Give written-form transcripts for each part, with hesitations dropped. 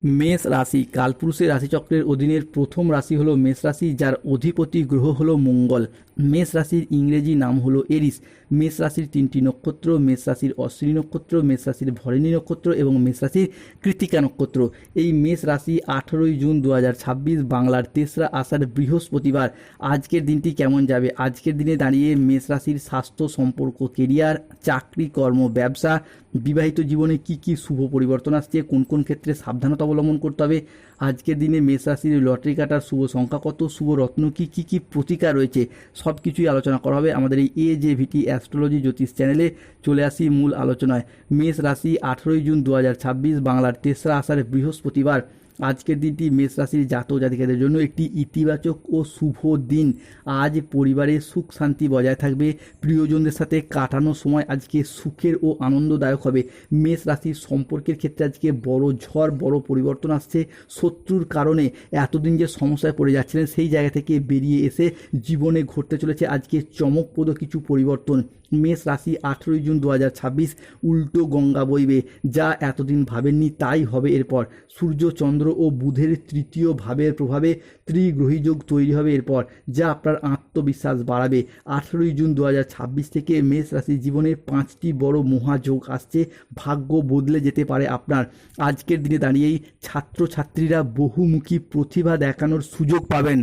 মেষ রাশি কালপুরুষের রাশিচক্রের অধীনের প্রথম রাশি হলো মেষ রাশি, যার অধিপতি গ্রহ হলো মঙ্গল। মেষ রাশির ইংরেজি নাম হলো এরিস। মেষ রাশির তিনটি নক্ষত্র: মেষ রাশির অশ্বিনী নক্ষত্র, মেষ রাশির ভরণী নক্ষত্র এবং মেষ রাশির কৃত্তিকা নক্ষত্র। এই মেষ রাশি 18ই জুন 2026 বাংলার 3রা আষাঢ় বৃহস্পতিবার। আজকের দিনটি কেমন যাবে? আজকের দিনে দাঁড়িয়ে মেষ রাশির স্বাস্থ্য, সম্পর্ক, কেরিয়ার, চাকরি, কর্ম, ব্যবসা, বিবাহিত জীবনে কি কি শুভ পরিবর্তন আসছে, কোন কোন ক্ষেত্রে সাবধানতা অবলম্বন করতে হবে, আজকের দিনে মেষ রাশির লটারি কাটার শুভ সংখ্যা কত, শুভ রত্ন কি কি কি প্রতিকার রয়েছে, সব কিছুই আলোচনা করা হবে আমাদের এই AJVT অ্যাস্ট্রোলজি জ্যোতিষ চ্যানেলে। চলে আসি মূল আলোচনায়। মেষ রাশি 18ই জুন 2026 বাংলার 3রা আষাঢ় বৃহস্পতিবার। আজকের দিনটি মেষ রাশির জাতক জাতিকাদের জন্য একটি ইতিবাচক ও শুভ দিন। আজ পরিবারে সুখ শান্তি বজায় থাকবে। প্রিয়জনদের সাথে কাটানো সময় আজকে সুখের ও আনন্দদায়ক হবে। মেষ রাশির সম্পর্কের ক্ষেত্রে আজকে বড় ঝড়, বড় পরিবর্তন আসছে। শত্রুর কারণে এতদিন যে সমস্যায় পড়ে যাচ্ছিলেন, সেই জায়গা থেকে বেরিয়ে এসে জীবনে ঘটতে চলেছে আজকে চমকপ্রদ কিছু পরিবর্তন। মেষ রাশি 18ই জুন 2026 উল্টো গঙ্গা বইবে। যা এতদিন ভাবেননি তাই হবে এরপর। সূর্য, চন্দ্র ও বুধের তৃতীয় ভাবের প্রভাবে ত্রিগ্রহী যোগ তৈরি হবে এরপর, যা আপনার আত্মবিশ্বাস বাড়াবে। 18ই জুন 2026 থেকে মেষ রাশির জীবনে 5টি বড় মহাযোগ আসছে। ভাগ্য বদলে যেতে পারে আপনার। আজকের দিনে দাঁড়িয়েই ছাত্রছাত্রীরা বহুমুখী প্রতিভা দেখানোর সুযোগ পাবেন।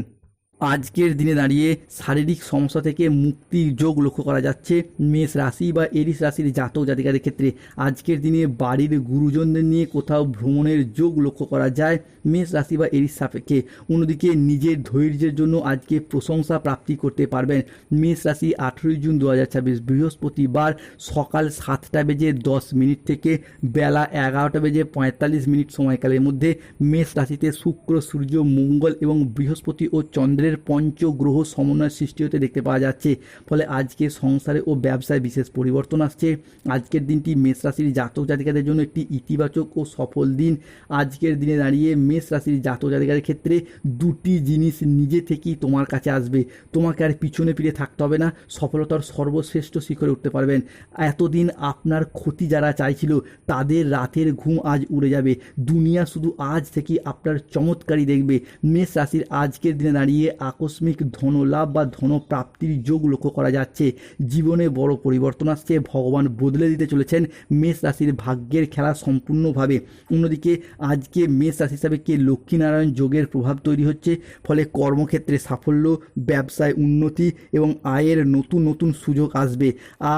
আজকের দিনে দাঁড়িয়ে শারীরিক সমস্যা থেকে মুক্তির যোগ লক্ষ্য করা যাচ্ছে মেষ রাশি বা এরিস রাশির জাতক জাতিকাদের ক্ষেত্রে। আজকের দিনে বাড়ির গুরুজনদের নিয়ে কোথাও ভ্রমণের যোগ লক্ষ্য করা যায় মেষ রাশি বা এরিস সাপেক্ষে। অন্যদিকে নিজের ধৈর্যের জন্য আজকে প্রশংসা প্রাপ্তি করতে পারবেন। মেষ রাশি 18ই জুন 2026 বৃহস্পতিবার সকাল 7:10 থেকে বেলা 11:45 সময়কালের মধ্যে মেষ রাশিতে শুক্র, সূর্য, মঙ্গল এবং বৃহস্পতি ও চন্দ্রের পঞ্চগ্রহ সমন্বয় সৃষ্টি হতে দেখতে পাওয়া যাচ্ছে। ফলে আজকে সংসারে ও ব্যবসায় বিশেষ পরিবর্তন আসছে। আজকের দিনটি মেষ রাশির জাতক জাতিকাদের জন্য একটি ইতিবাচক ও সফল দিন। আজকের দিনে দাঁড়িয়ে মেষ রাশির জাতক জাতিকাদের ক্ষেত্রে দুটি জিনিস নিজে থেকেই তোমার কাছে আসবে। তোমাকে আর পিছনে ফিরে থাকতে হবে না। সফলতার সর্বশ্রেষ্ঠ শিখরে উঠতে পারবেন। এতদিন আপনার ক্ষতি যারা চাইছিল, তাদের রাতের ঘুম আজ উড়ে যাবে। দুনিয়া শুধু আজ থেকেই আপনার চমৎকারই দেখবে। মেষ রাশির আজকের দিনে দাঁড়িয়ে আকস্মিক ধনলাভ বা ধনপ্রাপ্তির যোগ লক্ষ্য করা যাচ্ছে। জীবনে বড় পরিবর্তন আসছে। ভগবান বদলে দিতে চলেছেন মেষ রাশির ভাগ্যের খেলা সম্পূর্ণভাবে। অন্যদিকে আজকে মেষ রাশি হিসাবে কে লক্ষ্মীনারায়ণ যোগের প্রভাব তৈরি হচ্ছে। ফলে কর্মক্ষেত্রে সাফল্য, ব্যবসায় উন্নতি এবং আয়ের নতুন নতুন সুযোগ আসবে।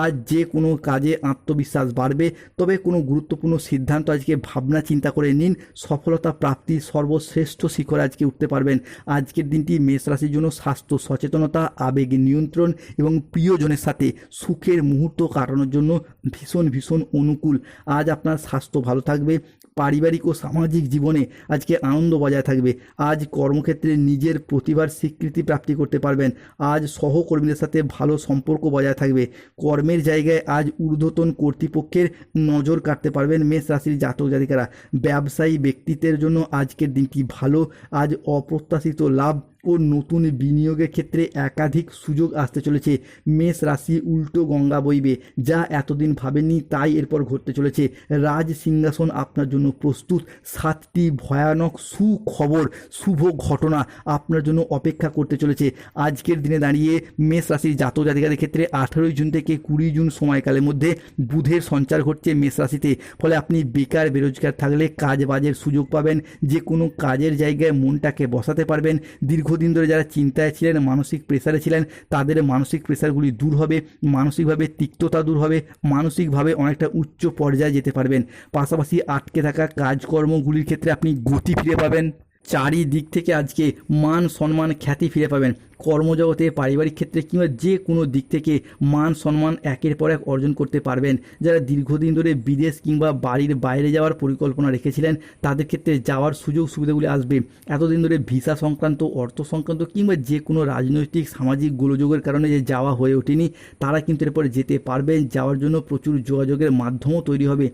আজ যে কোনো কাজে আত্মবিশ্বাস বাড়বে। তবে কোনো গুরুত্বপূর্ণ সিদ্ধান্ত আজকে ভাবনা চিন্তা করে নিন। সফলতা প্রাপ্তির সর্বশ্রেষ্ঠ শিখরে আজকে উঠতে পারবেন। আজকের দিনটি মেষ রাশির জন্য স্বাস্থ্য সচেতনতা, আবেগ নিয়ন্ত্রণ এবং প্রিয়জনের সাথে সুখের মুহূর্ত কাটানোর জন্য ভীষণ ভীষণ অনুকূল। আজ আপনার স্বাস্থ্য ভালো থাকবে। পারিবারিক ও সামাজিক জীবনে আজকে আনন্দ বজায় থাকবে। আজ কর্মক্ষেত্রে নিজের প্রতিভার স্বীকৃতি প্রাপ্তি করতে পারবেন। আজ সহকর্মীদের সাথে ভালো সম্পর্ক বজায় থাকবে। কর্মের জায়গায় আজ ঊর্ধ্বতন কর্তৃপক্ষের নজর কাটতে পারবেন মেষ রাশির জাতক জাতিকারা। ব্যবসায়ী ব্যক্তিত্বের জন্য আজকের দিনটি ভালো। আজ অপ্রত্যাশিত লাভ ও নতুন বিনিয়োগের ক্ষেত্রে একাধিক সুযোগ আসতে চলেছে। মেষ রাশি উল্টো গঙ্গা বইবে। যা এতদিন ভাবেননি তাই এরপর ঘটতে চলেছে। রাজ সিংহাসন আপনার জন্য প্রস্তুত। 7টি ভয়ানক সুখবর, শুভ ঘটনা আপনার জন্য অপেক্ষা করতে চলেছে। আজকের দিনে দাঁড়িয়ে মেষ রাশির জাতক জাতিকাদের ক্ষেত্রে 18ই জুন থেকে 20 জুন সময়কালের মধ্যে বুধের সঞ্চার ঘটছে মেষ রাশিতে। ফলে আপনি বেকার বেরোজগার থাকলে কাজ বাজের সুযোগ পাবেন। যে কোনো কাজের জায়গায় মনটাকে বসাতে পারবেন। দীর্ঘদিন ধরে যারা চিন্তায় ছিলেন, মানসিক প্রেসারে ছিলেন, তাদের মানসিক প্রেসারগুলি দূর হবে। মানসিকভাবে তিক্ততা দূর হবে। মানসিকভাবে অনেকটা উচ্চ পর্যায়ে যেতে পারবেন। পাশাপাশি আটকে থাকা কাজকর্মগুলির ক্ষেত্রে আপনি গতি ফিরে পাবেন। চারিদিক থেকে আজকে মান সম্মান খ্যাতি ফিরে পাবেন। কর্মজগতে, পারিবারিক ক্ষেত্রে কিংবা যে কোনো দিক থেকে মান সম্মান একের পর এক অর্জন করতে পারবেন। যারা দীর্ঘদিন ধরে বিদেশ কিংবা বাড়ির বাইরে যাওয়ার পরিকল্পনা রেখেছিলেন, তাদের ক্ষেত্রে যাওয়ার সুযোগ সুবিধাগুলি আসবে। এতদিন ধরে ভিসা সংক্রান্ত, অর্থ সংক্রান্ত কিংবা যে কোনো রাজনৈতিক সামাজিক গোলযোগের কারণে যে যাওয়া হয়ে ওঠেনি, তারা কিন্তু এরপরে যেতে পারবেন। যাওয়ার জন্য প্রচুর যোগাযোগের মাধ্যমও তৈরি হবে।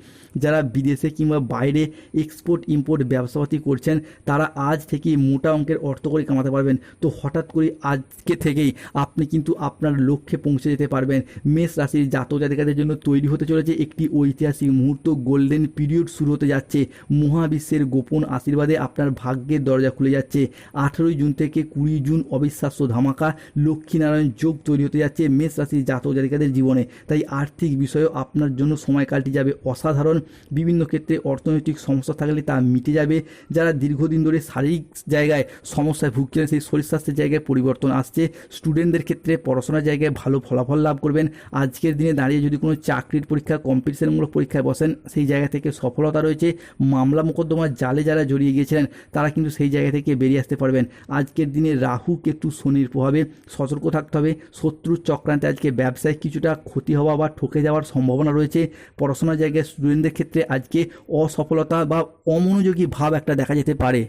যারা বিদেশে কিংবা বাইরে এক্সপোর্ট ইম্পোর্ট ব্যবসাপাতি করছেন, তারা আজ থেকেই মোটা অঙ্কের অর্থ করে কামাতে পারবেন। তো হঠাৎ করে আজকে থেকেই আপনি কিন্তু আপনার লক্ষ্যে পৌঁছে যেতে পারবেন। মেষ রাশির জাতক জাতিকাদের জন্য তৈরি হতে চলেছে একটি ঐতিহাসিক মুহূর্ত, গোল্ডেন পিরিয়ড শুরু হতে যাচ্ছে। মহাবিশ্বের গোপন আশীর্বাদে আপনার ভাগ্যের দরজা খুলে যাচ্ছে। 18 জুন থেকে 20 জুন অবিশ্বাস্য ধামাকা লক্ষ্মীনারায়ণ যোগ তৈরি হতে যাচ্ছে মেষ রাশির জাতক জাতিকাদের জীবনে। তাই আর্থিক বিষয়েও আপনার জন্য সময়কালটি যাবে অসাধারণ। বিভিন্ন ক্ষেত্রে অর্থনৈতিক সমস্যা থাকলে তা মিটে যাবে। যারা দীর্ঘদিন ধরে শারীরিক জায়গায় সমস্যায় ভুগছিলেন সেই শরীর স্বাস্থ্যের জায়গায় পরিবর্তন আসছে। স্টুডেন্টদের ক্ষেত্রে পড়াশোনার জায়গায় ভালো ফলাফল লাভ করবেন। আজকের দিনে দাঁড়িয়ে যদি কোনো চাকরির পরীক্ষা, কম্পিটিশনমূলক পরীক্ষায় বসেন, সেই জায়গা থেকে সফলতা রয়েছে। মামলা মোকদ্দমার জালে যারা জড়িয়ে গিয়েছিলেন তারা কিন্তু সেই জায়গা থেকে বেরিয়ে আসতে পারবেন। আজকের দিনে রাহু কেতু শনির প্রভাবে সতর্ক থাকতে হবে। শত্রুর চক্রান্তে আজকে ব্যবসায় কিছুটা ক্ষতি হওয়া বা ঠকে যাওয়ার সম্ভাবনা রয়েছে। পড়াশোনার জায়গায় স্টুডেন্টদের ক্ষেত্রে আজকে অসফলতা বা অমনোযোগী ভাব একটা দেখা যেতে পারে।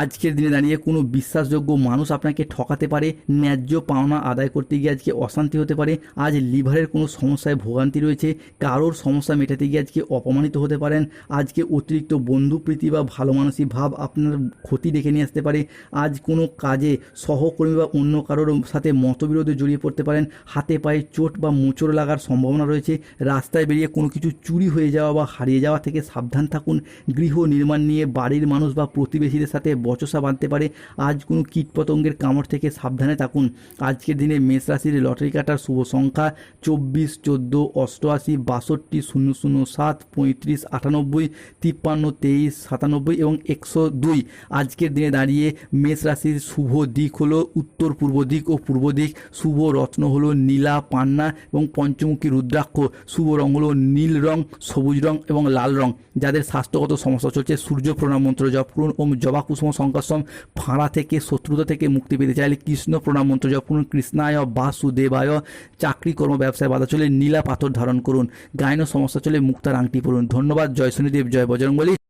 আজকের দিনে দাঁড়িয়ে কোনো বিশ্বাসযোগ্য মানুষ আপনাকে ঠকাতে পারে। ন্যায্য পাওনা আদায় করতে গিয়ে আজকে অশান্তি হতে পারে। আজ লিভারের কোনো সমস্যায় ভোগান্তি রয়েছে। কারোর সমস্যা মেটাতে গিয়ে আজকে অপমানিত হতে পারেন। আজকে অতিরিক্ত বন্ধুপ্রীতি বা ভালো মানসিক ভাব আপনার ক্ষতি ডেকে নিয়ে আসতে পারে। আজ কোনো কাজে সহকর্মী বা অন্য কারোর সাথে মতবিরোধে জড়িয়ে পড়তে পারেন। হাতে পায়ে চোট বা মোচড় লাগার সম্ভাবনা রয়েছে। রাস্তায় বেরিয়ে কোনো কিছু চুরি হয়ে যাওয়া বা হারিয়ে যাওয়া থেকে সাবধান থাকুন। গৃহ নির্মাণ নিয়ে বাড়ির মানুষ বা প্রতিবেশীদের সাথে বচসা বাঁধতে পারে। আজ কোনো কীটপতঙ্গের কামড় থেকে সাবধানে থাকুন। আজকের দিনে মেষ রাশির লটারি কাটার শুভ সংখ্যা 24, 14, 88, 62, 007, 35, 98, 53, 23, 97 এবং 102। আজকের দিনে দাঁড়িয়ে মেষ রাশির শুভ দিক হলো উত্তর পূর্ব দিক ও পূর্ব দিক। শুভ রত্ন হলো নীলা, পান্না এবং পঞ্চমুখী রুদ্রাক্ষ। শুভ রং হলো নীল রং, সবুজ রং এবং লাল রং। যাদের স্বাস্থ্যগত সমস্যা চলছে সূর্য প্রণাম মন্ত্র জপ করুন। ওম জবা কুসুম সংকর্ষম। ফাঁড়া থেকে শত্রুতা থেকে মুক্তি পেতে চাইলে কৃষ্ণ প্রণাম মন্ত্র জপ করুন। কৃষ্ণায় বাসুদেবায়। চাকরি কর্ম ব্যবসায় বাধা চলে নীলা পাথর ধারণ করুন। গায়ন সমস্যা চলে মুক্তার আংটি পড়ুন। ধন্যবাদ। জয় শনিদেব, জয় বজরংবলী।